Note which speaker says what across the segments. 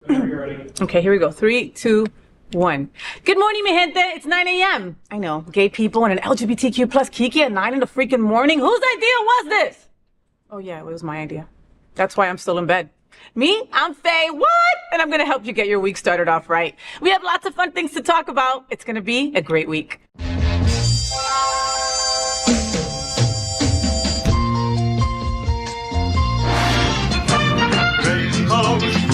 Speaker 1: Okay, here we go. 3, 2, 1. Good morning, mi gente. It's 9 a.m. I know, gay people and an LGBTQ plus kiki at 9 in the freaking morning. Whose idea was this? Oh yeah, it was my idea. That's why I'm still in bed. Me, I'm FayWhat, and I'm gonna help you get your week started off right. We have lots of fun things to talk about. It's gonna be a great week.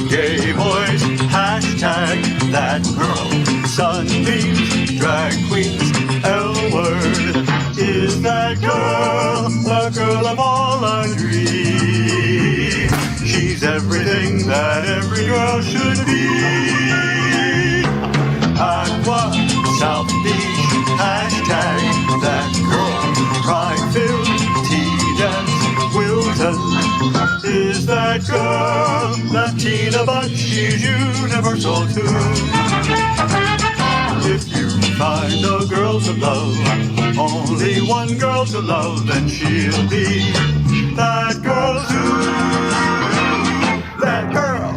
Speaker 2: Gay boys, hashtag that girl. Sunbeams, drag queens, L-word. Is that girl the girl of all our dreams? She's everything that every girl should be. Aqua, South Beach, hashtag that girl. Pride-filled, tea-dance, Wilton. Is that girl Latina, but she's universal too. If you find a girl to love, only one girl to love, then she'll be that girl too. That girl.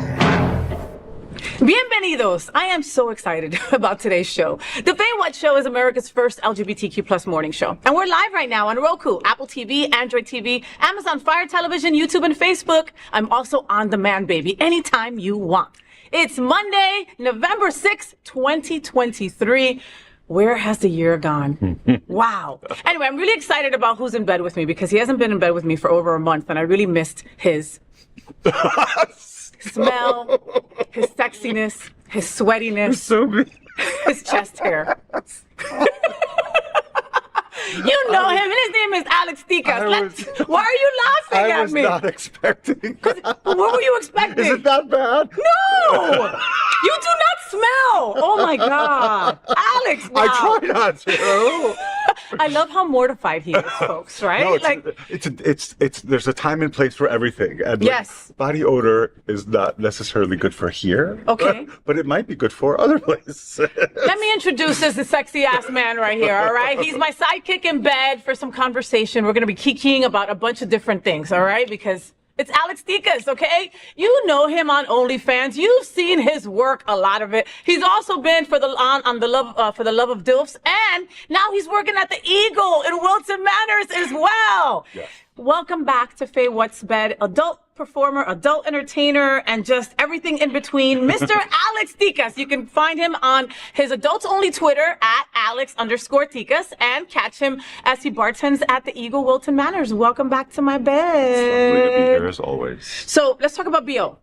Speaker 1: Bienvenidos! I am so excited about today's show. The FayWhat Show is America's first LGBTQ plus morning show. And we're live right now on Roku, Apple TV, Android TV, Amazon Fire Television, YouTube, and Facebook. I'm also on demand, baby, anytime you want. It's Monday, November 6th, 2023. Where has the year gone? Wow. Anyway, I'm really excited about who's in bed with me because he hasn't been in bed with me for over a month, and I really missed his smell, his sexiness, his sweatiness, his chest hair. You know him, and his name is Alex Ticas. Why are you laughing at me?
Speaker 2: I was not expecting.
Speaker 1: What were you expecting?
Speaker 2: Is it that bad?
Speaker 1: No! You do not smell! Oh my God. Alex, wow.
Speaker 2: I try not to.
Speaker 1: I love how mortified he is, folks, right?
Speaker 2: No, it's there's a time and place for everything. And
Speaker 1: yes.
Speaker 2: Body odor is not necessarily good for here.
Speaker 1: Okay.
Speaker 2: But it might be good for other places.
Speaker 1: Let me introduce this sexy ass man right here, all right? He's my sidekick in bed for some conversation. We're going to be kikiing about a bunch of different things, all right? Because it's Alex Ticas, okay? You know him on OnlyFans. You've seen his work, a lot of it. He's also been for the love of DILFs, and now he's working at the Eagle in Wilton Manors as well.
Speaker 2: Yes.
Speaker 1: Welcome back to FayWhat's bed, adult performer, adult entertainer, and just everything in between, Mr. Alex Ticas. You can find him on his adults-only Twitter at Alex_Ticas and catch him as he bartends at the Eagle Wilton Manors. Welcome back to my bed.
Speaker 2: It's lovely to be here as always.
Speaker 1: So let's talk about BO.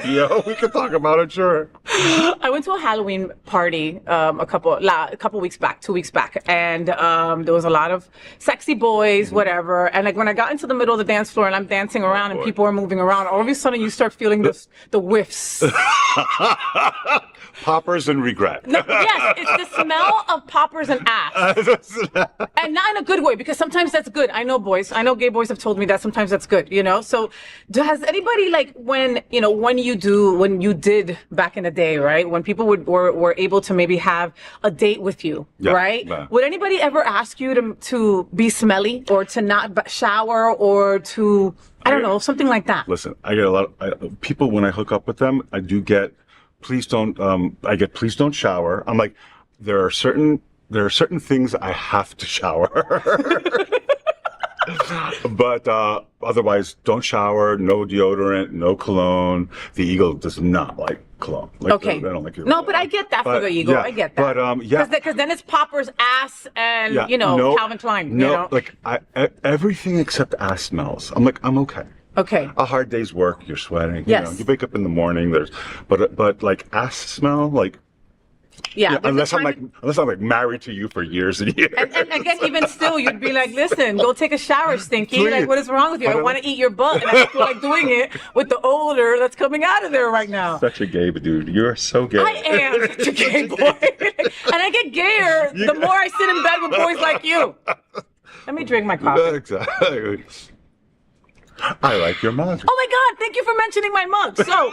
Speaker 2: Yeah, we can talk about it, sure.
Speaker 1: I went to a Halloween party a couple weeks back, 2 weeks back, and there was a lot of sexy boys, whatever. And like when I got into the middle of the dance floor and I'm dancing around and people are moving around, all of a sudden you start feeling the whiffs.
Speaker 2: Poppers and regret.
Speaker 1: No, yes, it's the smell of poppers and ass. And not in a good way, because sometimes that's good. I know gay boys have told me that sometimes that's good, you know? So has anybody, like, when you did back in the day, right? When people were able to maybe have a date with you, right? Yeah. Would anybody ever ask you to be smelly or to not shower or to, I don't know, something like that?
Speaker 2: Listen, I get a lot of people when I hook up with them, I do get, please don't shower. I'm like, there are certain things I have to shower. But otherwise, don't shower, no deodorant, no cologne. The Eagle does not like cologne. Like,
Speaker 1: okay.
Speaker 2: I don't like your
Speaker 1: No, but I get that for the Eagle.
Speaker 2: Yeah,
Speaker 1: I get that.
Speaker 2: But yeah.
Speaker 1: Because then it's Popper's ass and, Calvin Klein.
Speaker 2: No,
Speaker 1: you know?
Speaker 2: like everything except ass smells. I'm like, I'm okay.
Speaker 1: Okay.
Speaker 2: A hard day's work, you're sweating.
Speaker 1: Yes.
Speaker 2: You wake up in the morning, but like ass smell, like,
Speaker 1: yeah,
Speaker 2: unless I'm like married to you for years and years.
Speaker 1: And again, even still, you'd be like, listen, go take a shower, Stinky.
Speaker 2: Please.
Speaker 1: Like, what is wrong with you? I want to eat your butt, and I don't feel like doing it with the odor that's coming out of there right now.
Speaker 2: Such a gay dude. You're so gay.
Speaker 1: I am such a gay boy. And I get gayer the more I sit in bed with boys like you. Let me drink my coffee.
Speaker 2: Exactly. I like your mug.
Speaker 1: Oh my God, thank you for mentioning my mug. So,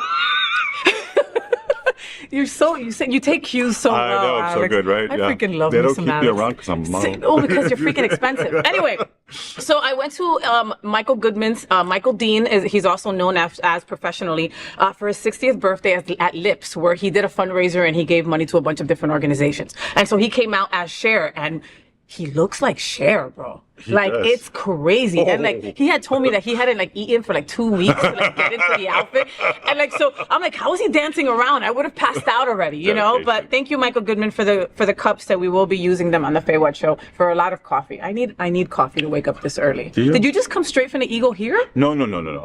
Speaker 1: You take cues so well.
Speaker 2: I know, I'm so
Speaker 1: Alex.
Speaker 2: good, right?
Speaker 1: I
Speaker 2: Yeah.
Speaker 1: freaking love
Speaker 2: They
Speaker 1: me
Speaker 2: don't
Speaker 1: some
Speaker 2: keep me
Speaker 1: Alex.
Speaker 2: around because I'm model.
Speaker 1: Oh, because you're freaking expensive. Anyway, so I went to Michael Goodman's. Michael Dean he's also known as professionally for his 60th birthday at Lips, where he did a fundraiser and he gave money to a bunch of different organizations. And so he came out as Cher, and he looks like Cher, bro. Like,
Speaker 2: does.
Speaker 1: it's crazy. And like,
Speaker 2: Oh.
Speaker 1: he had told me that he hadn't like eaten for like 2 weeks to like get into the outfit. And like, so I'm like, how is he dancing around? I would have passed out already, you know?
Speaker 2: Dedication.
Speaker 1: But thank you, Michael Goodman, for the cups that we will be using them on the FayWhat show for a lot of coffee. I need coffee to wake up this early.
Speaker 2: Do you?
Speaker 1: Did you just come straight from the Eagle here?
Speaker 2: No.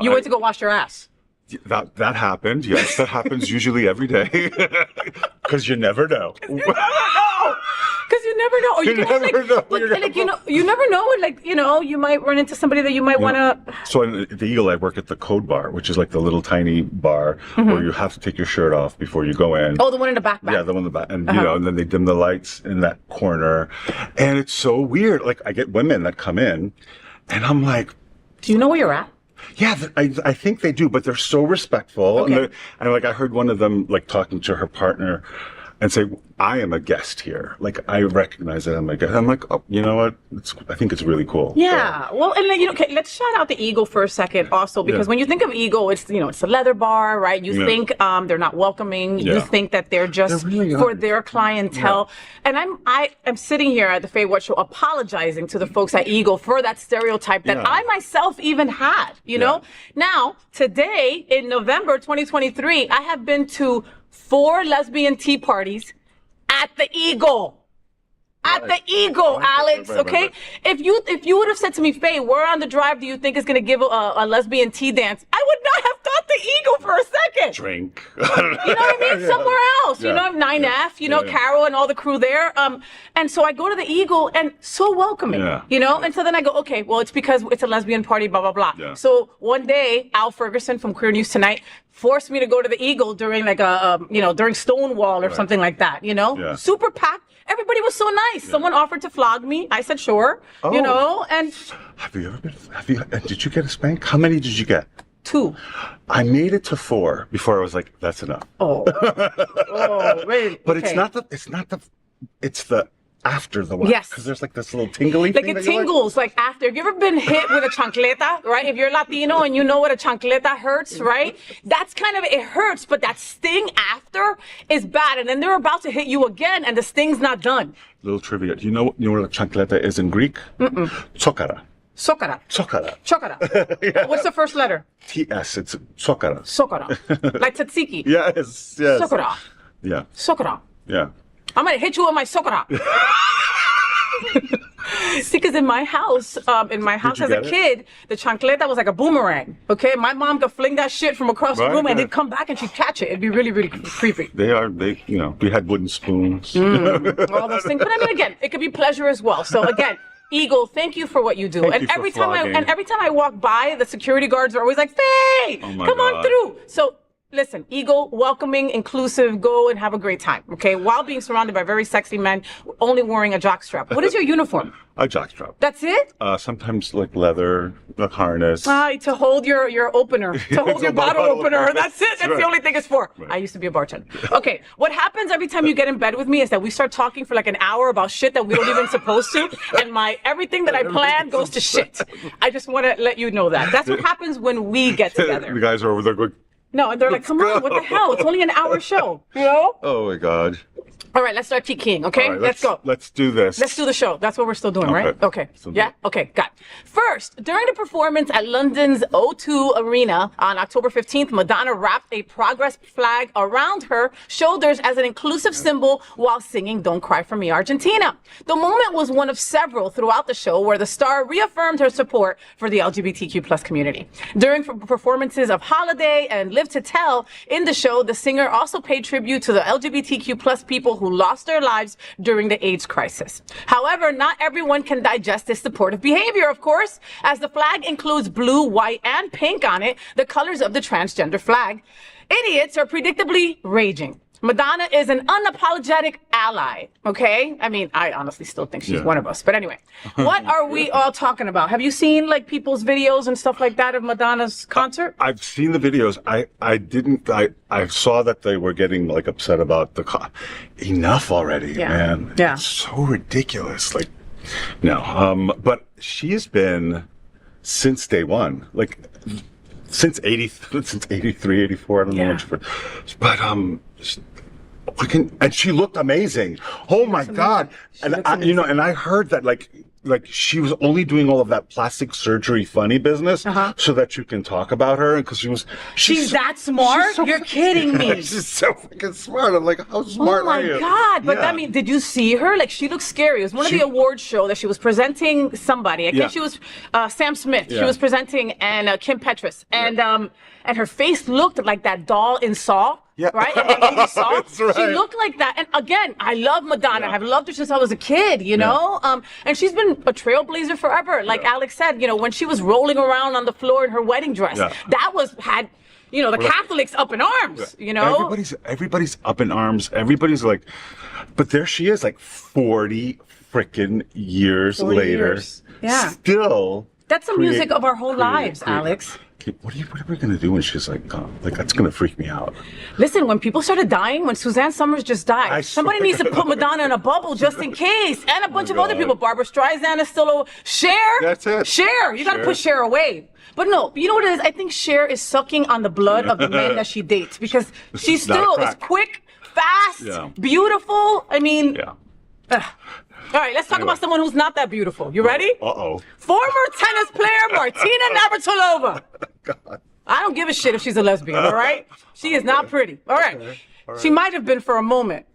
Speaker 1: You went to go wash your ass.
Speaker 2: That happened. Yes, that happens usually every day. Because you never know.
Speaker 1: Because you never know. Or you
Speaker 2: never know.
Speaker 1: But, like, you never know. Like, you might run into somebody that you might want to.
Speaker 2: So in the Eagle, I work at the Code Bar, which is like the little tiny bar where you have to take your shirt off before you go in.
Speaker 1: Oh, the one in the back.
Speaker 2: Yeah, the one in the back. And, and then they dim the lights in that corner. And it's so weird. Like, I get women that come in, and I'm like,
Speaker 1: Do you know where you're at?
Speaker 2: yeah, I think they do, but they're so respectful.
Speaker 1: Okay.
Speaker 2: And like, I heard one of them, like, talking to her partner and say, I am a guest here. Like, I recognize that I'm a guest. I'm like, oh, you know what? I think it's really cool.
Speaker 1: Yeah. Well, and then, okay, let's shout out the Eagle for a second also, because when you think of Eagle, it's, it's a leather bar, right? You think they're not welcoming. You think that they're just
Speaker 2: really
Speaker 1: for
Speaker 2: aren't.
Speaker 1: their clientele. And I'm sitting here at the FayWhat show apologizing to the folks at Eagle for that stereotype that I myself even had, you know? Now, today in November 2023, I have been to 4 lesbian tea parties at the Eagle. At the Eagle, Alex, okay? If you would have said to me, Faye, where on the drive do you think is going to give a lesbian tea dance? I would not have thought the Eagle for a second.
Speaker 2: Drink.
Speaker 1: You know what I mean? Somewhere else. You know, 9F, Carol and all the crew there. And so I go to the Eagle and so welcoming, And so then I go, okay, well, it's because it's a lesbian party, blah, blah, blah.
Speaker 2: Yeah.
Speaker 1: So one day, Al Ferguson from Queer News Tonight forced me to go to the Eagle during like during Stonewall or something like that,
Speaker 2: Yeah.
Speaker 1: Super packed. Everybody was so nice. Someone offered to flog me. I said, sure. And
Speaker 2: Did you get a spank? How many did you get?
Speaker 1: 2.
Speaker 2: I made it to 4 before I was like, that's enough.
Speaker 1: Oh, really?
Speaker 2: But
Speaker 1: Okay.
Speaker 2: it's the after the one.
Speaker 1: Yes.
Speaker 2: Because there's like this little tingly
Speaker 1: Like
Speaker 2: thing.
Speaker 1: it tingles, like after. Have you ever been hit with a chancleta, right? If you're Latino and you know what a chancleta hurts, right? That's kind of, it hurts, but that sting after is bad. And then they're about to hit you again and the sting's not done.
Speaker 2: Little trivia. Do you know what a chancleta is in Greek? Tsokara.
Speaker 1: Sokara.
Speaker 2: Tsokara.
Speaker 1: Chokara. What's the first letter?
Speaker 2: T-S. It's tsokara.
Speaker 1: Sokara. Like tzatziki.
Speaker 2: Yes.
Speaker 1: Sokara.
Speaker 2: Yeah.
Speaker 1: Sokara.
Speaker 2: Yeah.
Speaker 1: I'm gonna hit you with my sokara. See, because in my house
Speaker 2: you
Speaker 1: as a
Speaker 2: get it?
Speaker 1: kid, the chancleta was like a boomerang. Okay, my mom could fling that shit from across the
Speaker 2: Right,
Speaker 1: room and
Speaker 2: yeah.
Speaker 1: it'd come back and she'd catch it. It'd be really, really creepy.
Speaker 2: We had wooden spoons.
Speaker 1: All those things. But I mean, again, it could be pleasure as well. So again, Eagle, thank you for what you do.
Speaker 2: Thank
Speaker 1: and
Speaker 2: you for
Speaker 1: every time
Speaker 2: flogging.
Speaker 1: every time I walk by, the security guards are always like, Faye,
Speaker 2: Oh my
Speaker 1: come on
Speaker 2: God.
Speaker 1: through. So listen, Eagle, welcoming, inclusive, go and have a great time, okay? While being surrounded by very sexy men, only wearing a jockstrap. What is your uniform?
Speaker 2: A jockstrap.
Speaker 1: That's it?
Speaker 2: Sometimes like leather, a harness.
Speaker 1: To hold your opener, to hold your bottle opener. That's it. That's
Speaker 2: right.
Speaker 1: the only thing it's for.
Speaker 2: Right.
Speaker 1: I used to be a bartender. Okay, what happens every time you get in bed with me is that we start talking for like an hour about shit that we don't even supposed to, and everything that I plan goes to shit. I just want to let you know that. That's what happens when we get
Speaker 2: The
Speaker 1: together.
Speaker 2: guys are over there going,
Speaker 1: No, and they're like, come on, what the hell? It's only an hour show, you know?
Speaker 2: oh my God.
Speaker 1: All right, let's start keying, okay?
Speaker 2: All right,
Speaker 1: let's go.
Speaker 2: Let's do this.
Speaker 1: Let's do the show. That's what we're still doing, right? Okay.
Speaker 2: Still
Speaker 1: Yeah?
Speaker 2: doing
Speaker 1: Okay, got it. First, during the performance at London's O2 Arena on October 15th, Madonna wrapped a progress flag around her shoulders as an inclusive symbol while singing Don't Cry For Me, Argentina. The moment was one of several throughout the show where the star reaffirmed her support for the LGBTQ plus community. During performances of Holiday and Live to Tell in the show, the singer also paid tribute to the LGBTQ plus people who lost their lives during the AIDS crisis. However, not everyone can digest this supportive behavior, of course, as the flag includes blue, white, and pink on it, the colors of the transgender flag. Idiots are predictably raging. Madonna is an unapologetic ally, okay? I mean, I honestly still think she's one of us. But anyway, what are we all talking about? Have you seen like people's videos and stuff like that of Madonna's concert?
Speaker 3: I've seen the videos. I saw that they were getting like upset about enough already, man.
Speaker 1: Yeah.
Speaker 3: It's so ridiculous. Like, no. But she has been since day one, like since 83, 84, I don't know which, but and she looked amazing. Oh my God. And I heard that like she was only doing all of that plastic surgery funny business so that you can talk about her, because she's
Speaker 1: that smart? You're kidding me.
Speaker 3: She's so fucking smart. I'm like, how smart are you?
Speaker 1: Oh my God. But I mean, did you see her? Like, she looked scary. It was one of the awards show that she was presenting somebody. I think she was Sam Smith. She was presenting, and Kim Petras. And her face looked like that doll in Saw. Yeah. Right? And the movie Saw. That's right. She looked like that. And again, I love Madonna. I've loved her since I was a kid, you know? And she's been a trailblazer forever. Like Alex said, you know, when she was rolling around on the floor in her wedding dress, that had the Catholics up in arms, you know?
Speaker 3: Everybody's up in arms. Everybody's like, but there she is, like 40 freaking years later.
Speaker 1: Yeah.
Speaker 3: Still.
Speaker 1: That's the music of our whole lives, Alex.
Speaker 3: What are we gonna do when she's like that's gonna freak me out?
Speaker 1: Listen, when people started dying, when Suzanne Summers just died, somebody needs to put Madonna in a bubble just in case, and a bunch of other people. Barbara Streisand is still Cher.
Speaker 3: That's it.
Speaker 1: Cher, you gotta put Cher away. But no, you know what it is? I think Cher is sucking on the blood of the men that she dates, because she still is quick, fast, beautiful. I mean. All right, let's talk about someone who's not that beautiful. You ready?
Speaker 3: Uh-oh.
Speaker 1: Former tennis player Martina Navratilova. God. I don't give a shit if she's a lesbian, all right? She is not pretty. All right. All right. She might have been for a moment,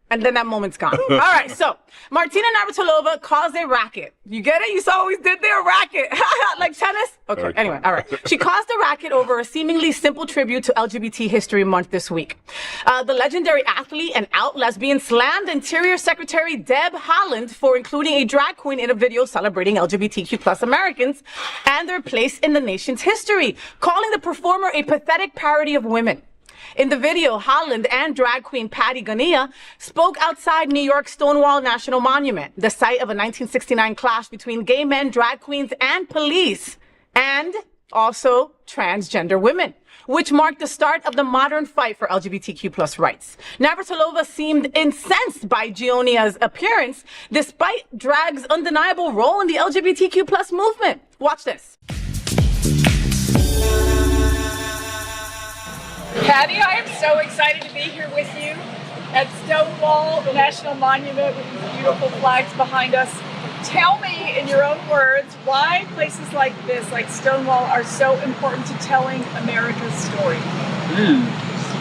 Speaker 1: and then that moment's gone. All right, so Martina Navratilova caused a racket. You get it? You saw what we did there? Racket. Like tennis? Okay, anyway, all right. She caused a racket over a seemingly simple tribute to LGBT History Month this week. The legendary athlete and out lesbian slammed Interior Secretary Deb Haaland for including a drag queen in a video celebrating LGBTQ plus Americans and their place in the nation's history, calling the performer a pathetic parody of women. In the video, Haaland and drag queen Patty Gania spoke outside New York's Stonewall National Monument, the site of a 1969 clash between gay men, drag queens, and police, and also transgender women, which marked the start of the modern fight for LGBTQ plus rights. Navratilova seemed incensed by Gionia's appearance, despite drag's undeniable role in the LGBTQ plus movement. Watch this.
Speaker 4: Patty, I am so excited to be here with you at Stonewall National Monument with these beautiful flags behind us. Tell me, in your own words, why places like this, like Stonewall, are so important to telling America's story?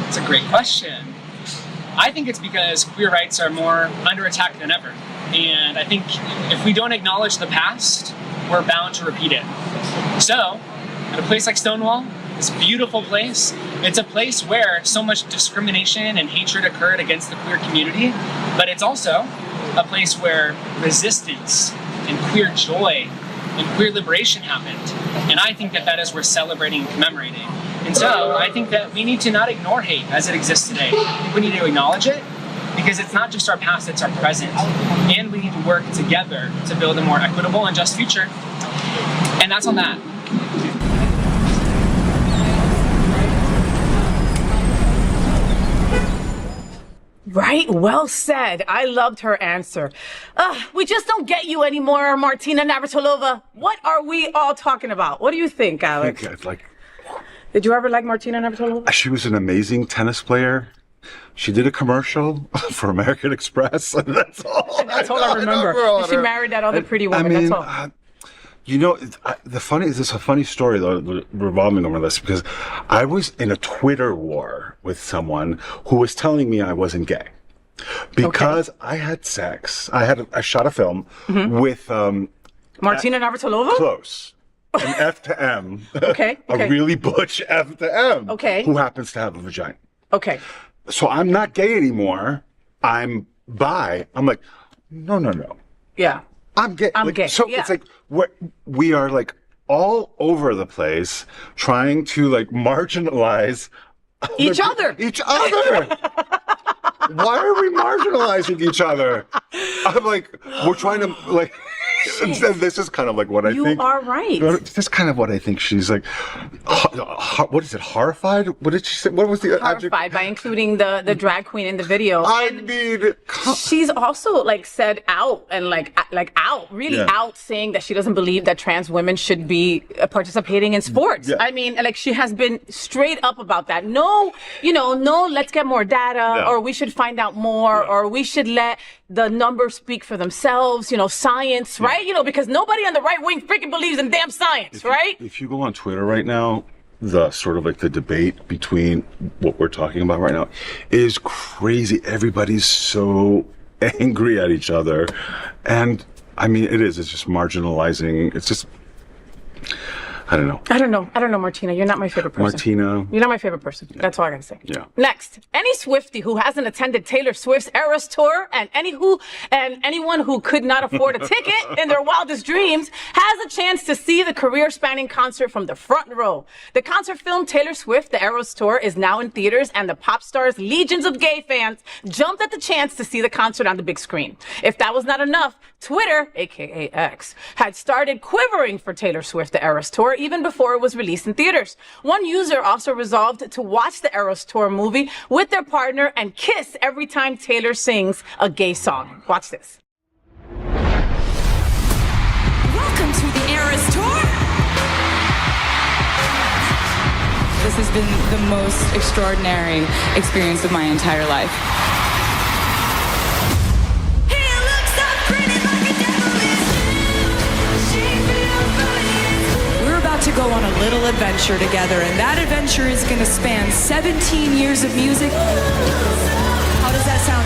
Speaker 5: It's a great question. I think it's because queer rights are more under attack than ever. And I think if we don't acknowledge the past, we're bound to repeat it. So, at a place like Stonewall, this beautiful place, it's a place where so much discrimination and hatred occurred against the queer community, but it's also a place where resistance and queer joy and queer liberation happened. And I think that that is worth celebrating and commemorating. And so I think that we need to not ignore hate as it exists today. I think we need to acknowledge it, because it's not just our past, it's our present. And we need to work together to build a more equitable and just future. And that's on that.
Speaker 1: Right? Well said. I loved her answer. We just don't get you anymore, Martina Navratilova. What are we all talking about? What do you think, Alex? Did you ever like Martina Navratilova?
Speaker 3: She was an amazing tennis player. She did a commercial for American Express. And that's all.
Speaker 1: That's all I remember. She married that other pretty woman. That's all.
Speaker 3: You know, there's a funny story though revolving over this, because I was in a Twitter war with someone who was telling me I wasn't gay because I had sex. I shot a film with
Speaker 1: Martina Navratilova.
Speaker 3: Close. An F to M.
Speaker 1: Okay.
Speaker 3: A really butch F to M.
Speaker 1: Okay.
Speaker 3: Who happens to have a vagina.
Speaker 1: Okay.
Speaker 3: So I'm not gay anymore. I'm bi. I'm like, no.
Speaker 1: Yeah.
Speaker 3: I'm gay.
Speaker 1: I'm gay.
Speaker 3: So it's like we are like all over the place trying to like marginalize
Speaker 1: each other.
Speaker 3: why are we marginalizing each other? I'm like, we're trying to like. This is kind of like what I think.
Speaker 1: You are right.
Speaker 3: This is kind of what I think. She's like, what is it? Horrified? What did she say? What was the
Speaker 1: Horrified by including the drag queen in the video.
Speaker 3: I mean,
Speaker 1: she's also like said out and like out, really out, saying that she doesn't believe that trans women should be participating in sports.
Speaker 3: Yeah.
Speaker 1: I mean, like she has been straight up about that. No, no, let's get more data, or we should find out more, or we should let the numbers speak for themselves, science, right? Because nobody on the right wing freaking believes in damn science, right?
Speaker 3: If you go on Twitter right now, the sort of like the debate between what we're talking about right now is crazy. Everybody's so angry at each other. And I mean, it's just marginalizing. It's just, I don't know,
Speaker 1: Martina. You're not my favorite person.
Speaker 3: Martina.
Speaker 1: You're not my favorite person. That's all I gotta say.
Speaker 3: Yeah.
Speaker 1: Next, any Swiftie who hasn't attended Taylor Swift's Eras Tour and anyone who could not afford a ticket in their wildest dreams has a chance to see the career-spanning concert from the front row. The concert film Taylor Swift, the Eras Tour, is now in theaters, and the pop star's legions of gay fans jumped at the chance to see the concert on the big screen. If that was not enough, Twitter, aka X, had started quivering for Taylor Swift, the Eras Tour, even before it was released in theaters. One user also resolved to watch the Eras Tour movie with their partner and kiss every time Taylor sings a gay song. Watch this.
Speaker 6: Welcome to the Eras Tour. This has been the most extraordinary experience of my entire life. To go on a little adventure together, and that adventure is going to span 17 years of music. How does that sound?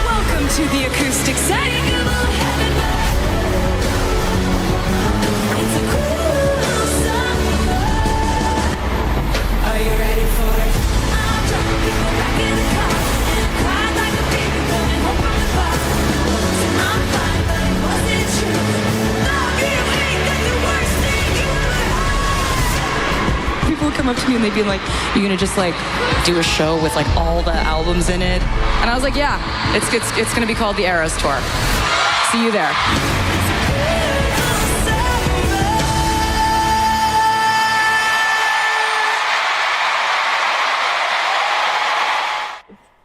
Speaker 6: Welcome to the acoustic set. Are you ready for it? I'm dropping people back in the car and cried like a baby going home from the bar. I'm fine, but it wasn't true. People would come up to me and they'd be like, "You're gonna just like do a show with like all the albums in it?" And I was like, "Yeah, it's gonna be called the Eras Tour. See you there."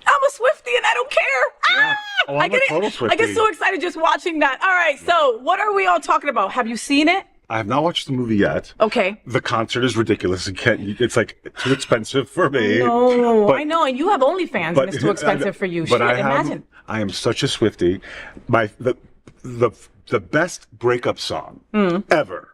Speaker 1: I'm a Swiftie and I don't care.
Speaker 3: Yeah. Oh, I'm a total Swiftie.
Speaker 1: I get so excited just watching that. All right, so what are we all talking about? Have you seen it?
Speaker 3: I have not watched the movie yet.
Speaker 1: Okay.
Speaker 3: The concert is ridiculous. It's like too expensive for me.
Speaker 1: No, I know, and you have OnlyFans, and it's too expensive for you.
Speaker 3: But
Speaker 1: Shit, imagine.
Speaker 3: I am such a Swiftie. The best breakup song ever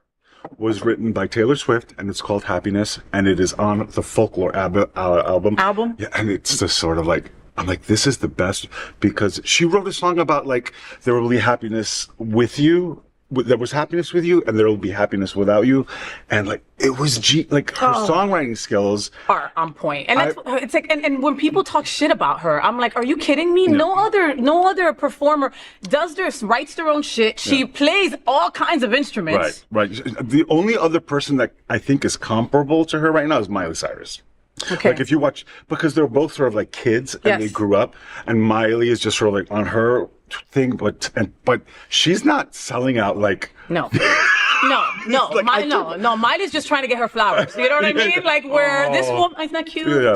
Speaker 3: was written by Taylor Swift, and it's called Happiness, and it is on the Folklore album. Yeah, and it's just sort of like, I'm like, this is the best, because she wrote a song about like, there will be happiness with you. There was happiness with you, and there will be happiness without you, and like it was her songwriting skills
Speaker 1: are on point. And that's, it's like, and when people talk shit about her, I'm like, are you kidding me? No other performer writes their own shit. She plays all kinds of instruments.
Speaker 3: Right. The only other person that I think is comparable to her right now is Miley Cyrus.
Speaker 1: Okay.
Speaker 3: Like if you watch, because they're both sort of like kids and they grew up, and Miley is just sort of like on her thing, but she's not selling out like
Speaker 1: no. Miley's just trying to get her flowers. You know what I mean? Like where this woman, isn't that cute?
Speaker 3: Yeah.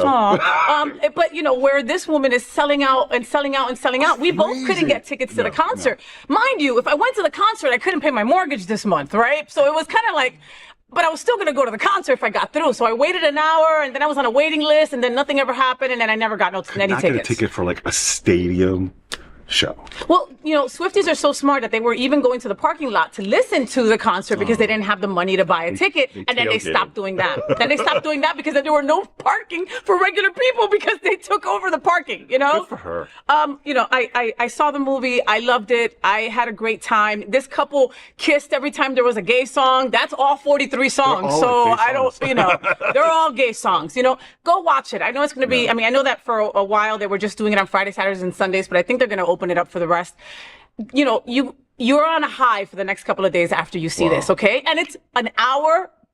Speaker 1: But where this woman is selling out and selling out and selling out. We both couldn't get tickets to the concert. Mind you, if I went to the concert, I couldn't pay my mortgage this month, right? So it was kind of like, but I was still going to go to the concert if I got through. So I waited an hour, and then I was on a waiting list, and then nothing ever happened, and then I never got any tickets.
Speaker 3: Get a ticket for like a stadium show.
Speaker 1: Well, Swifties are so smart that they were even going to the parking lot to listen to the concert because they didn't have the money to buy a ticket, and then they stopped doing that. Then they stopped doing that because then there were no parking for regular people because they took over the parking,
Speaker 3: Good for her.
Speaker 1: I saw the movie. I loved it. I had a great time. This couple kissed every time there was a gay song. That's all 43 songs. So I don't, they're all gay songs. Go watch it. I know it's going to be, I know that for a while they were just doing it on Fridays, Saturdays, and Sundays, but I think they're going to open it up for the rest. You're on a high for the next couple of days after you see this, okay? And it's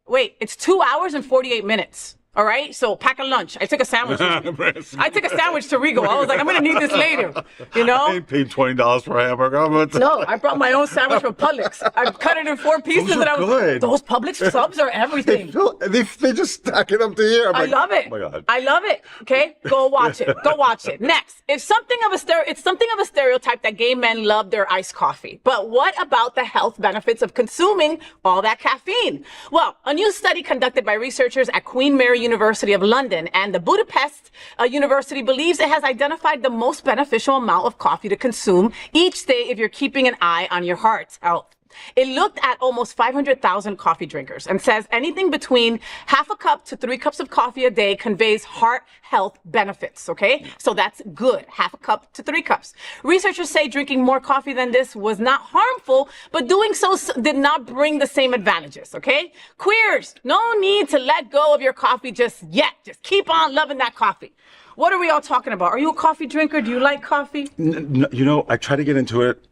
Speaker 1: it's 2 hours and 48 minutes. All right, so pack a lunch. I took a sandwich. I took a sandwich to Rigo. I was like, I'm gonna need this later. You
Speaker 3: I
Speaker 1: know?
Speaker 3: ain't paid $20 for a hamburger.
Speaker 1: No, I brought my own sandwich from Publix. I cut it in 4 pieces,
Speaker 3: Those are
Speaker 1: and I was
Speaker 3: good.
Speaker 1: those Publix subs are everything.
Speaker 3: They just stack it up to here. I'm
Speaker 1: I
Speaker 3: like,
Speaker 1: love it.
Speaker 3: Oh my God.
Speaker 1: I love it. Okay, go watch it. Go watch it. Next, it's something of a stereotype that gay men love their iced coffee. But what about the health benefits of consuming all that caffeine? Well, a new study conducted by researchers at Queen Mary University of London and the Budapest University believes it has identified the most beneficial amount of coffee to consume each day if you're keeping an eye on your heart's health. It looked at almost 500,000 coffee drinkers and says anything between half a cup to 3 cups of coffee a day conveys heart health benefits, okay? So that's good, half a cup to 3 cups. Researchers say drinking more coffee than this was not harmful, but doing so did not bring the same advantages, okay? Queers, no need to let go of your coffee just yet. Just keep on loving that coffee. What are we all talking about? Are you a coffee drinker? Do you like coffee?
Speaker 3: You know, I try to get into it.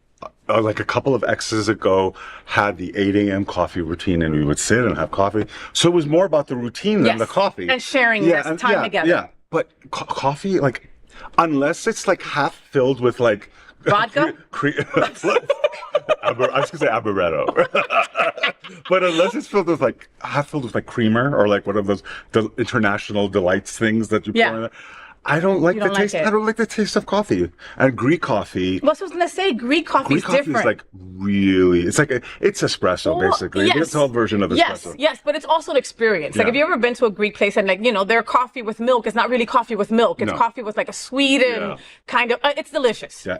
Speaker 3: Like a couple of exes ago, had the 8 a.m. coffee routine, and we would sit and have coffee. So it was more about the routine than the coffee.
Speaker 1: And sharing this time together.
Speaker 3: Yeah, but coffee, like, unless it's like half filled with like
Speaker 1: Vodka?
Speaker 3: I was gonna say amaretto, but unless it's filled with like half filled with like creamer or like one of those international delights things that you pour in there. I don't like
Speaker 1: You
Speaker 3: the
Speaker 1: don't like
Speaker 3: taste.
Speaker 1: it.
Speaker 3: I don't like the taste of coffee. And Greek coffee.
Speaker 1: Well, I was going to say, Greek coffee is different.
Speaker 3: is like really, it's espresso
Speaker 1: Well,
Speaker 3: basically.
Speaker 1: yes.
Speaker 3: It's a version of espresso.
Speaker 1: Yes, but it's also an experience. Like,
Speaker 3: Yeah.
Speaker 1: have you ever been to a Greek place and, like, you know, their coffee with milk is not really coffee with milk. It's
Speaker 3: No.
Speaker 1: coffee with like a sweetened kind of, it's delicious.
Speaker 3: Yeah,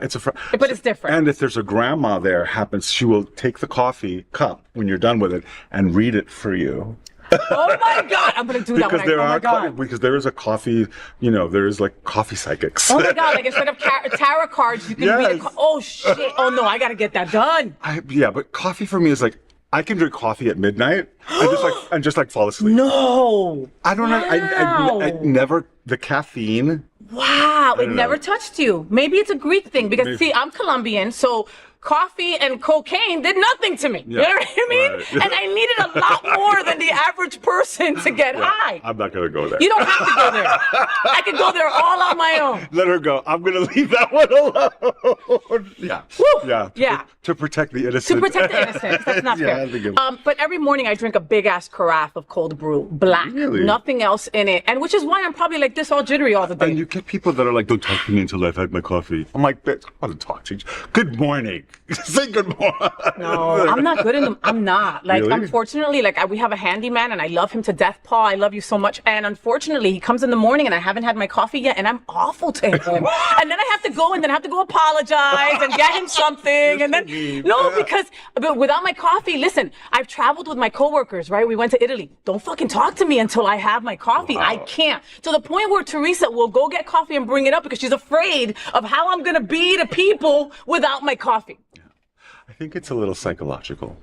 Speaker 1: But it's different.
Speaker 3: And if there's a grandma there, she will take the coffee cup when you're done with it and read it for you.
Speaker 1: Oh my God, I'm going to do that
Speaker 3: Because
Speaker 1: when oh my God.
Speaker 3: because there is a coffee, there is like coffee psychics.
Speaker 1: Oh my God, like instead of tarot cards, you can read
Speaker 3: Yes.
Speaker 1: oh shit. Oh no, I got to get that done.
Speaker 3: But coffee for me is like, I can drink coffee at midnight and just fall asleep.
Speaker 1: No.
Speaker 3: I don't know. I never, the caffeine.
Speaker 1: Wow, it
Speaker 3: don't
Speaker 1: never
Speaker 3: know.
Speaker 1: touched you. Maybe it's a Greek thing because
Speaker 3: Maybe.
Speaker 1: see, I'm Colombian, so coffee and cocaine did nothing to me. You know what I mean?
Speaker 3: right.
Speaker 1: And I needed a lot more than the average person to get high.
Speaker 3: I'm not going to go there.
Speaker 1: You don't have to go there. I could go there all on my own.
Speaker 3: Let her go. I'm going to leave that one alone. Yeah.
Speaker 1: Woo!
Speaker 3: Yeah.
Speaker 1: Yeah.
Speaker 3: To protect the innocent.
Speaker 1: To protect the innocent. That's not
Speaker 3: Yeah, I think
Speaker 1: fair.
Speaker 3: it-
Speaker 1: But every morning I drink a big ass carafe of cold brew, black,
Speaker 3: Really?
Speaker 1: nothing else in it, and which is why I'm probably like this all jittery all the day.
Speaker 3: And you get people that are like, don't talk to me until I've had my coffee. I'm like, I want to talk to you. Good morning. Say good morning.
Speaker 1: No, I'm not good in them. I'm not. Like,
Speaker 3: Really?
Speaker 1: unfortunately, like we have a handyman and I love him to death, Paul. I love you so much. And unfortunately, he comes in the morning and I haven't had my coffee yet and I'm awful to him. And then I have to go and then I have to go apologize and get him something. And then, but without my coffee, listen, I've traveled with my coworkers, right? We went to Italy. Don't fucking talk to me until I have my coffee.
Speaker 3: Wow.
Speaker 1: I can't. To the point where Teresa will go get coffee and bring it up because she's afraid of how I'm going to be to people without my coffee.
Speaker 3: I think it's a little psychological.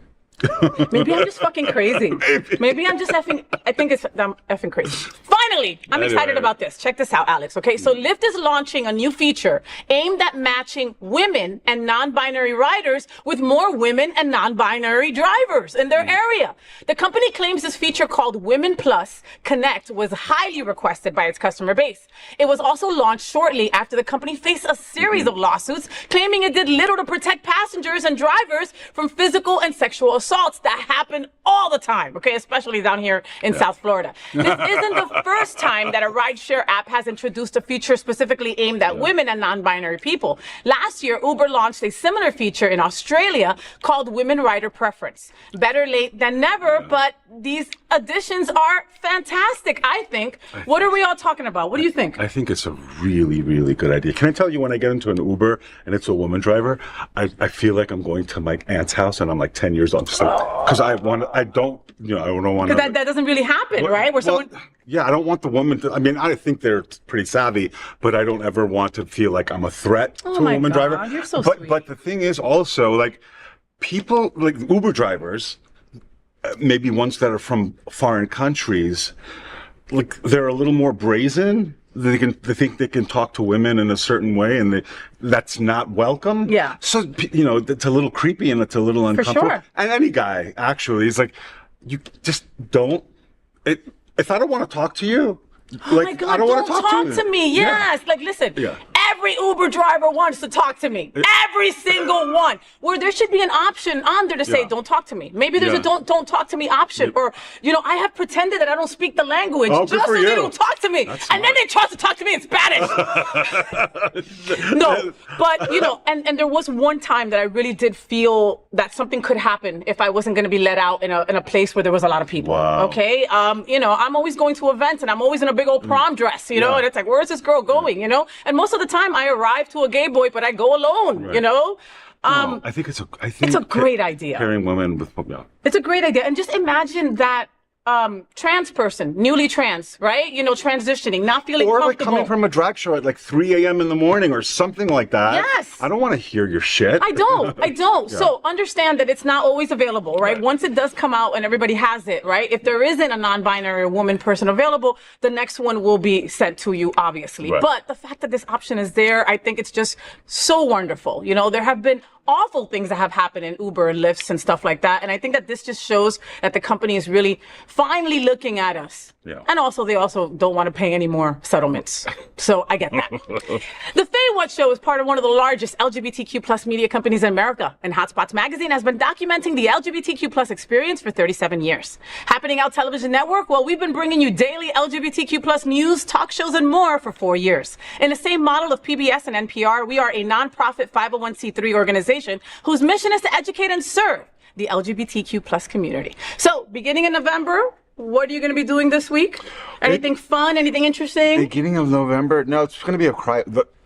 Speaker 1: Maybe I'm just fucking crazy. Maybe I'm just effing. I think I'm effing crazy. Finally, I'm excited
Speaker 3: Anyway.
Speaker 1: about this. Check this out, Alex. Okay, so Lyft is launching a new feature aimed at matching women and non-binary riders with more women and non-binary drivers in their area. The company claims this feature called Women Plus Connect was highly requested by its customer base. It was also launched shortly after the company faced a series of lawsuits claiming it did little to protect passengers and drivers from physical and sexual assaults that happen all the time, okay, especially down here in South Florida. This isn't the first time that a rideshare app has introduced a feature specifically aimed at women and non-binary people. Last year, Uber launched a similar feature in Australia called Women Rider Preference. Better late than never, but these additions are fantastic, I think. What are we all talking about? What do you think?
Speaker 3: I think it's a really, really good idea. Can I tell you, when I get into an Uber and it's a woman driver, I feel like I'm going to my aunt's house and I'm like 10 years old. Because I don't want to.
Speaker 1: That doesn't really happen, right? Where someone.
Speaker 3: Yeah, I don't want the woman to. I mean, I think they're pretty savvy, but I don't ever want to feel like I'm a threat to a
Speaker 1: my
Speaker 3: woman
Speaker 1: God,
Speaker 3: driver.
Speaker 1: you're so
Speaker 3: but
Speaker 1: sweet.
Speaker 3: but the thing is also, like, people like Uber drivers, maybe ones that are from foreign countries, like they're a little more brazen. They think they can talk to women in a certain way, and that's not welcome.
Speaker 1: Yeah.
Speaker 3: So it's a little creepy and it's a little uncomfortable.
Speaker 1: sure.
Speaker 3: And any guy actually is like, you just don't. if I don't want to talk to you,
Speaker 1: Oh my God,
Speaker 3: I don't want to
Speaker 1: talk
Speaker 3: talk to you.
Speaker 1: to me. Yes. Like, listen,
Speaker 3: Yeah.
Speaker 1: every Uber driver wants to talk to me. Every single one. Where there should be an option on there to say,
Speaker 3: Yeah.
Speaker 1: don't talk to me. Maybe there's
Speaker 3: Yeah.
Speaker 1: a don't talk to me option. Or, I have pretended that I don't speak the language
Speaker 3: Oh, good
Speaker 1: just
Speaker 3: for
Speaker 1: so they
Speaker 3: you.
Speaker 1: don't talk to me.
Speaker 3: That's
Speaker 1: And then
Speaker 3: smart.
Speaker 1: they try to talk to me in Spanish. No, but, and there was one time that I really did feel that something could happen if I wasn't going to be let out in a place where there was a lot of people.
Speaker 3: Wow.
Speaker 1: Okay. I'm always going to events and I'm always in a big old prom dress,
Speaker 3: Yeah.
Speaker 1: and it's like, where is this girl going, And most of the time I arrive to a gay boy, but I go alone,
Speaker 3: Right. I think it's
Speaker 1: a great idea.
Speaker 3: Pairing women with,
Speaker 1: It's a great idea. And just imagine that trans person, newly trans, right? transitioning, not feeling
Speaker 3: or like
Speaker 1: comfortable.
Speaker 3: coming from a drag show at like 3 a.m. in the morning or something like that.
Speaker 1: Yes.
Speaker 3: I don't want to hear your shit.
Speaker 1: I don't. So understand that it's not always available, right?
Speaker 3: Right.
Speaker 1: Once it does come out and everybody has it, right? If there isn't a non-binary woman person available, the next one will be sent to you, obviously.
Speaker 3: Right.
Speaker 1: But the fact that this option is there, I think it's just so wonderful. There have been awful things that have happened in Uber and Lyfts and stuff like that. And I think that this just shows that the company is really finally looking at us.
Speaker 3: Yeah.
Speaker 1: And also, they also don't want to pay any more settlements. So I get that. The FayWhat show is part of one of the largest LGBTQ plus media companies in America. And Hotspots Magazine has been documenting the LGBTQ plus experience for 37 years. Happening Out Television Network, well, we've been bringing you daily LGBTQ plus news, talk shows, and more for 4 years. In the same model of PBS and NPR, we are a nonprofit 501c3 organization whose mission is to educate and serve the LGBTQ plus community. So, beginning in November, what are you going to be doing this week? Anything fun? Anything interesting?
Speaker 3: Beginning of November. No, it's going to be a cry.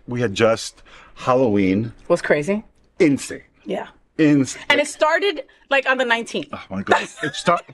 Speaker 3: We had just Halloween.
Speaker 1: What's crazy?
Speaker 3: Insane.
Speaker 1: Yeah.
Speaker 3: Insane.
Speaker 1: And it started like on the 19th.
Speaker 3: Oh my God. It started.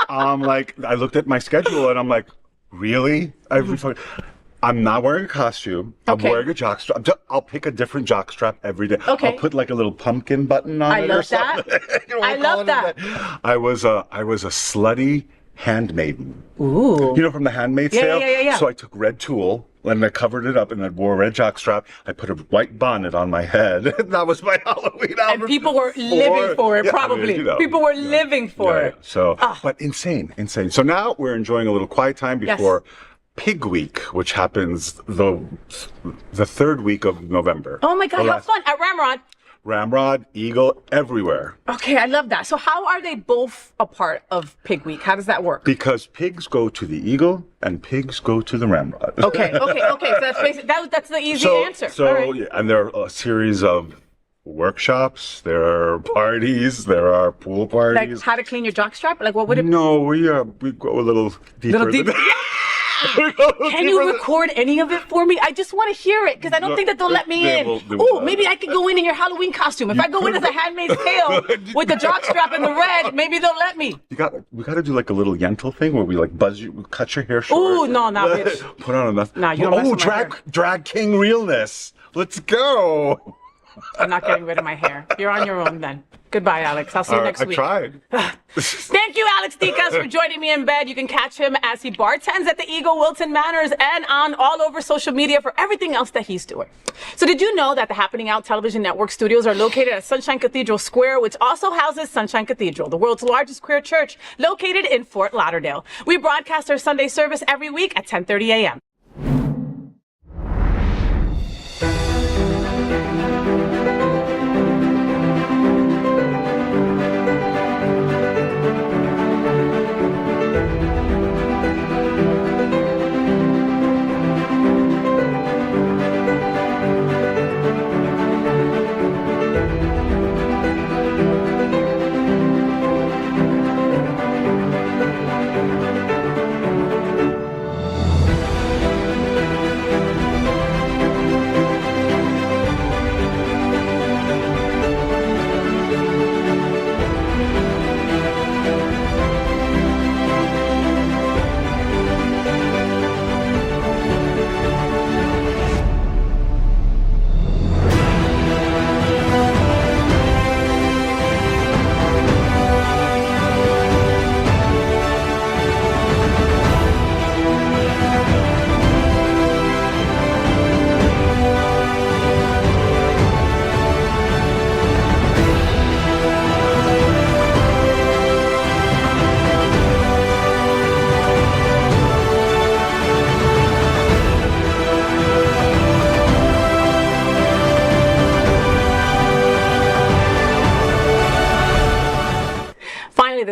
Speaker 3: I looked at my schedule and I'm like, really? I'm not wearing a costume.
Speaker 1: Okay.
Speaker 3: I'm wearing a jockstrap. I'll pick a different jockstrap every day.
Speaker 1: Okay.
Speaker 3: I'll put like a little pumpkin button on it or
Speaker 1: love that.
Speaker 3: something. You know what
Speaker 1: I
Speaker 3: call
Speaker 1: love
Speaker 3: it?
Speaker 1: that.
Speaker 3: I was a slutty handmaiden.
Speaker 1: Ooh.
Speaker 3: From The Handmaid's
Speaker 1: Yeah,
Speaker 3: Tale?
Speaker 1: yeah.
Speaker 3: So I took red tulle and I covered it up and I wore a red jockstrap. I put a white bonnet on my head. That was my Halloween outfit.
Speaker 1: And people were living for it,
Speaker 3: Yeah,
Speaker 1: probably. People were living for it.
Speaker 3: So, but insane. So now we're enjoying a little quiet time before Pig Week, which happens the third week of November.
Speaker 1: Oh my God,
Speaker 3: The
Speaker 1: how
Speaker 3: last-
Speaker 1: fun. At Ramrod.
Speaker 3: Ramrod, Eagle, everywhere.
Speaker 1: Okay, I love that. So how are they both a part of Pig Week? How does that work?
Speaker 3: Because pigs go to the Eagle and pigs go to the Ramrod.
Speaker 1: Okay. So that's basically, that's the easy answer. All right.
Speaker 3: Yeah, and there are a series of workshops, there are parties, there are pool
Speaker 1: Like
Speaker 3: parties.
Speaker 1: how to clean your jockstrap? Like what would it
Speaker 3: No, we go a little deeper.
Speaker 1: Little deeper. Can you record any of it for me? I just want to hear it because I don't
Speaker 3: No,
Speaker 1: think that they'll let me
Speaker 3: they
Speaker 1: in.
Speaker 3: will- they
Speaker 1: Oh,
Speaker 3: will.
Speaker 1: maybe I could go in your Halloween costume. If I go in as a Handmaid's Tale with the jockstrap and the red, maybe they'll let me.
Speaker 3: We got to do like a little Yentl thing where we like buzz you, we cut your hair short.
Speaker 1: Ooh, no, nah, bitch.
Speaker 3: Put on enough.
Speaker 1: Nah, you don't mess with my
Speaker 3: drag king realness. Let's go.
Speaker 1: I'm not getting rid of my hair. You're on your own then. Goodbye, Alex. I'll see you next
Speaker 3: I
Speaker 1: week.
Speaker 3: tried.
Speaker 1: Thank you, Alex Dikas, for joining me in bed. You can catch him as he bartends at the Eagle Wilton Manors and on all over social media for everything else that he's doing. So did you know that the Happening Out Television Network studios are located at Sunshine Cathedral Square, which also houses Sunshine Cathedral, the world's largest queer church located in Fort Lauderdale. We broadcast our Sunday service every week at 10:30 a.m.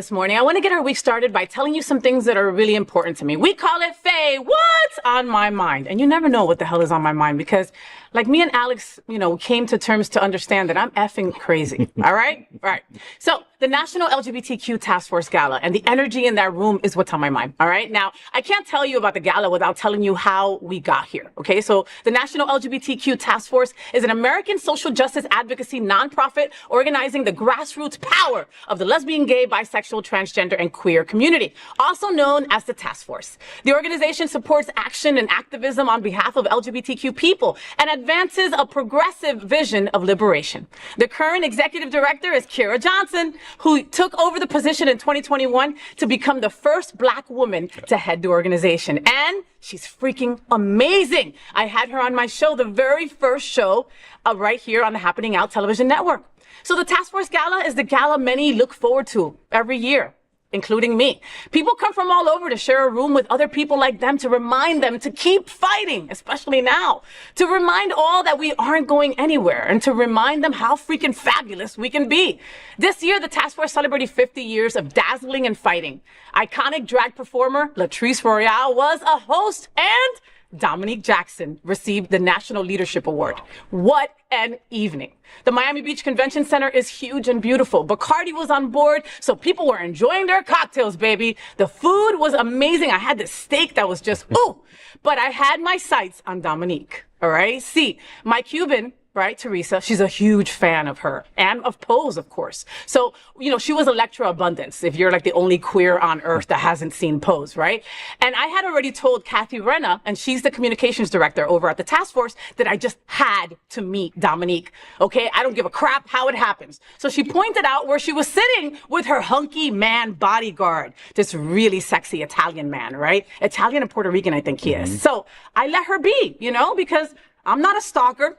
Speaker 1: this morning, I want to get our week started by telling you some things that are really important to me. We call it Faye, what's on my mind? And you never know what the hell is on my mind because like me and Alex, came to terms to understand that I'm effing crazy. All right? All right. So the National LGBTQ Task Force Gala and the energy in that room is what's on my mind. All right. Now, I can't tell you about the gala without telling you how we got here. Okay. So the National LGBTQ Task Force is an American social justice advocacy nonprofit organizing the grassroots power of the lesbian, gay, bisexual, transgender, and queer community, also known as the Task Force. The organization supports action and activism on behalf of LGBTQ people and advances a progressive vision of liberation. The current executive director is Kira Johnson, who took over the position in 2021 to become the first Black woman to head the organization. And she's freaking amazing. I had her on my show, the very first show right here on the Happening Out television network. So the Task Force Gala is the gala many look forward to every year, including me. People come from all over to share a room with other people like them to remind them to keep fighting, especially now, to remind all that we aren't going anywhere and to remind them how freaking fabulous we can be. This year, the Task Force celebrated 50 years of dazzling and fighting. Iconic drag performer Latrice Royale was a host and Dominique Jackson received the National Leadership Award. What an evening. The Miami Beach Convention Center is huge and beautiful. Bacardi was on board, so people were enjoying their cocktails, baby. The food was amazing. I had this steak that was just, ooh. But I had my sights on Dominique, all right? See, my Cuban, right, Teresa, she's a huge fan of her and of Pose, of course. So, she was Electra Abundance, if you're like the only queer on earth that hasn't seen Pose, right? And I had already told Kathy Renna, and she's the communications director over at the task force, that I just had to meet Dominique. Okay, I don't give a crap how it happens. So she pointed out where she was sitting with her hunky man bodyguard, this really sexy Italian man, right? Italian and Puerto Rican, I think he is. So I let her be, because I'm not a stalker.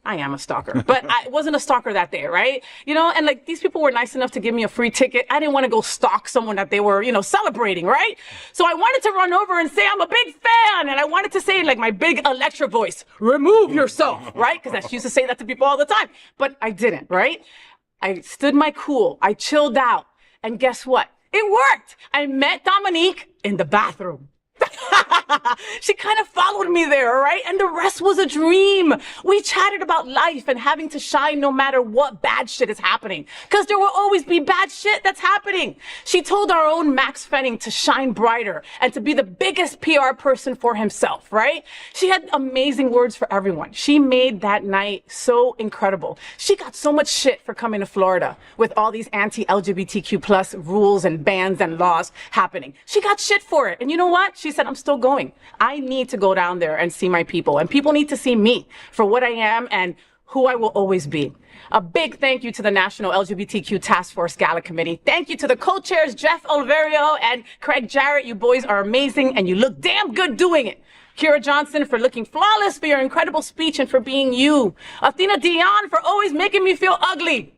Speaker 1: I am a stalker, but I wasn't a stalker that day, right? And like these people were nice enough to give me a free ticket. I didn't want to go stalk someone that they were, celebrating, right? So I wanted to run over and say, I'm a big fan. And I wanted to say like my big Electra voice, remove yourself, right? Because I used to say that to people all the time, but I didn't, right? I stood my cool. I chilled out. And guess what? It worked. I met Dominique in the bathroom. She kind of followed me there, right? And the rest was a dream. We chatted about life and having to shine no matter what bad shit is happening. Because there will always be bad shit that's happening. She told our own Max Fenning to shine brighter and to be the biggest PR person for himself, right? She had amazing words for everyone. She made that night so incredible. She got so much shit for coming to Florida with all these anti-LGBTQ plus rules and bans and laws happening. She got shit for it. And you know what? She said, I'm still going. I need to go down there and see my people. And people need to see me for what I am and who I will always be. A big thank you to the National LGBTQ Task Force Gala Committee. Thank you to the co-chairs, Jeff Oliverio and Craig Jarrett. You boys are amazing and you look damn good doing it. Kira Johnson for looking flawless, for your incredible speech and for being you. Athena Dion for always making me feel ugly.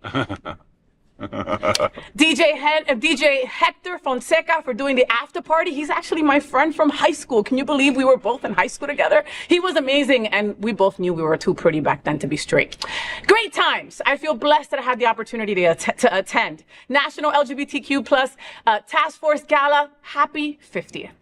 Speaker 1: DJ Hector Fonseca for doing the after party. He's actually my friend from high school. Can you believe we were both in high school together? He was amazing, and we both knew we were too pretty back then to be straight. Great times. I feel blessed that I had the opportunity to attend. National LGBTQ plus Task Force Gala. Happy 50th.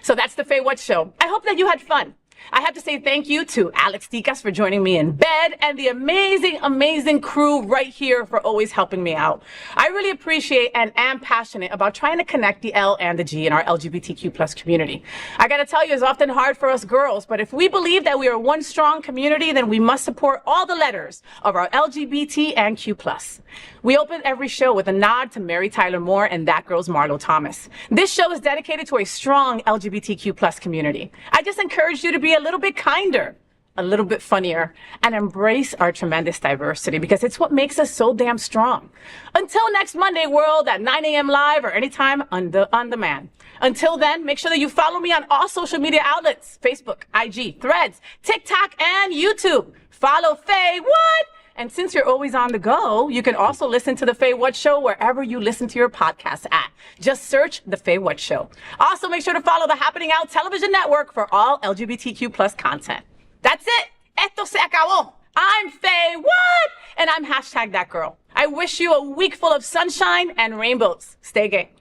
Speaker 1: So that's the FayWhat show. I hope that you had fun. I have to say thank you to Alex Dicas for joining me in bed and the amazing, amazing crew right here for always helping me out. I really appreciate and am passionate about trying to connect the L and the G in our LGBTQ plus community. I gotta tell you, it's often hard for us girls, but if we believe that we are one strong community, then we must support all the letters of our LGBT and Q plus. We open every show with a nod to Mary Tyler Moore and That Girl's Marlo Thomas. This show is dedicated to a strong LGBTQ plus community. I just encourage you to be a little bit kinder, a little bit funnier, and embrace our tremendous diversity because it's what makes us so damn strong. Until next Monday, world, at 9 a.m. live or anytime on demand. Until then, make sure that you follow me on all social media outlets, Facebook, IG, Threads, TikTok, and YouTube. Follow FayWhat. And since you're always on the go, you can also listen to The FayWhat Show wherever you listen to your podcast at. Just search The FayWhat Show. Also, make sure to follow the Happening Out television network for all LGBTQ plus content. That's it. Esto se acabó. I'm FayWhat, and I'm #ThatGirl. I wish you a week full of sunshine and rainbows. Stay gay.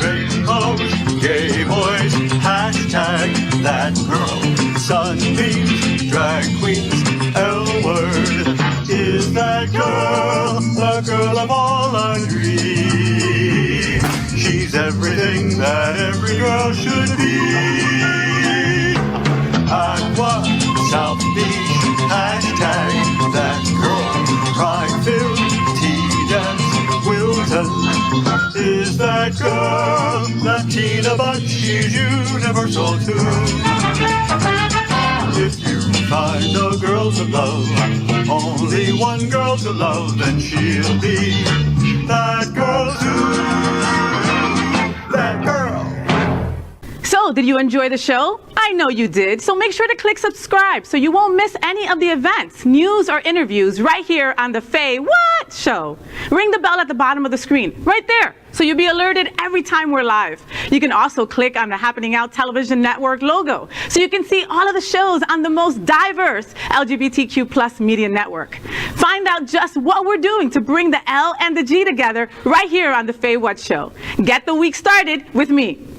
Speaker 2: Rainbows, gay boys, hashtag that girl. Sunbeams, drag queens, L-word. Is that girl the girl of all our dreams? She's everything that every girl should be. Aqua, South Beach, hashtag that girl. Pride-filled, tea-dance, Wilton. Is that girl Latina, but she's universal too. If you find a girl to love, only one girl to love, then she'll be that girl too. That girl.
Speaker 1: So, did you enjoy the show? I know you did. So make sure to click subscribe so you won't miss any of the events, news, or interviews right here on the FayWhat show. Ring the bell at the bottom of the screen, right there, so you'll be alerted every time we're live. You can also click on the Happening Out Television Network logo so you can see all of the shows on the most diverse LGBTQ+ media network. Find out just what we're doing to bring the L and the G together right here on the FayWhat show. Get the week started with me.